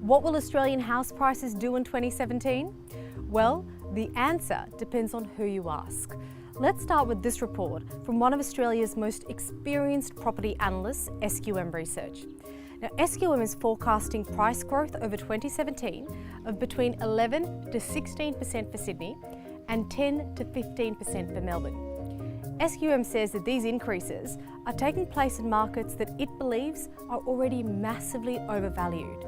What will Australian house prices do in 2017? Well, the answer depends on who you ask. Let's start with this report from one of Australia's most experienced property analysts, SQM Research. Now, SQM is forecasting price growth over 2017 of between 11 to 16% for Sydney and 10 to 15% for Melbourne. SQM says that these increases are taking place in markets that it believes are already massively overvalued.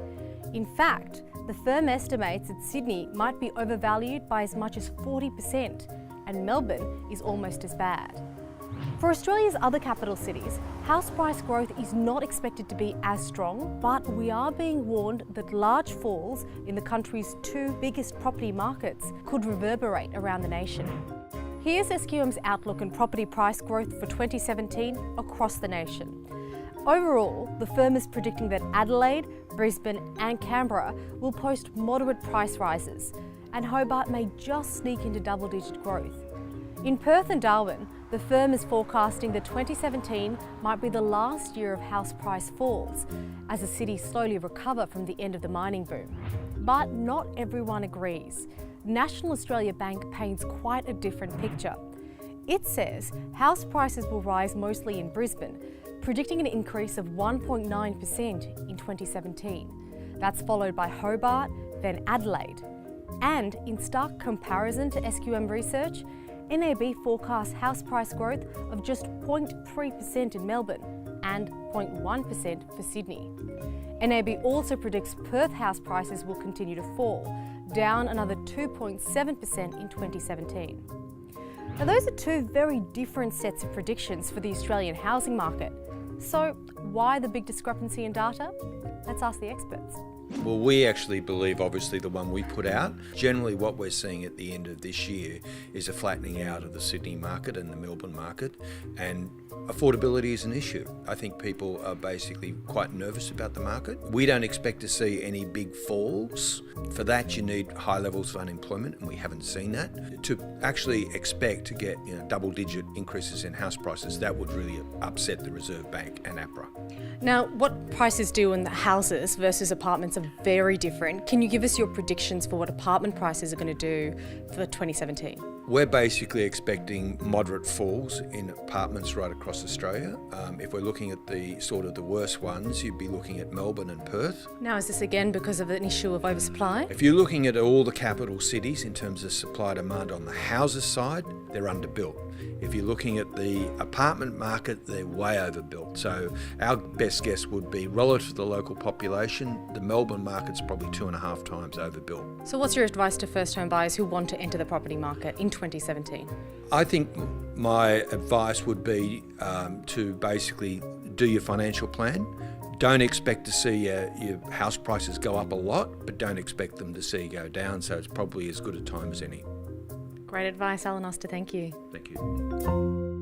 In fact, the firm estimates that Sydney might be overvalued by as much as 40%, and Melbourne is almost as bad. For Australia's other capital cities, house price growth is not expected to be as strong, but we are being warned that large falls in the country's two biggest property markets could reverberate around the nation. Here's SQM's outlook on property price growth for 2017 across the nation. Overall, the firm is predicting that Adelaide, Brisbane and Canberra will post moderate price rises, and Hobart may just sneak into double-digit growth. In Perth and Darwin, the firm is forecasting that 2017 might be the last year of house price falls, as the cities slowly recover from the end of the mining boom. But not everyone agrees. National Australia Bank paints quite a different picture. It says house prices will rise mostly in Brisbane, predicting an increase of 1.9% in 2017. That's followed by Hobart, then Adelaide. And in stark comparison to SQM Research, NAB forecasts house price growth of just 0.3% in Melbourne and 0.1% for Sydney. NAB also predicts Perth house prices will continue to fall, down another 2.7% in 2017. Now, those are two very different sets of predictions for the Australian housing market. So why the big discrepancy in data? Let's ask the experts. Well, we actually believe, obviously, the one we put out. Generally, what we're seeing at the end of this year is a flattening out of the Sydney market and the Melbourne market, and affordability is an issue. I think people are basically quite nervous about the market. We don't expect to see any big falls. For that, you need high levels of unemployment, and we haven't seen that. To actually expect to get double-digit increases in house prices, that would really upset the Reserve Bank and APRA. Now, what prices do in the houses versus apartments are very different. Can you give us your predictions for what apartment prices are going to do for 2017? We're basically expecting moderate falls in apartments right across Australia. If we're looking at the sort of the worst ones, you'd be looking at Melbourne and Perth. Now, is this again because of an issue of oversupply? If you're looking at all the capital cities in terms of supply demand on the houses side, they're underbuilt. If you're looking at the apartment market, they're way overbuilt. So our best guess would be, relative to the local population, the Melbourne market's probably 2.5 times overbuilt. So what's your advice to first home buyers who want to enter the property market in 2017? I think my advice would be to basically do your financial plan. Don't expect to see your house prices go up a lot, but don't expect them to see you go down. So it's probably as good a time as any. Great advice, Alan Oster. Thank you. Thank you.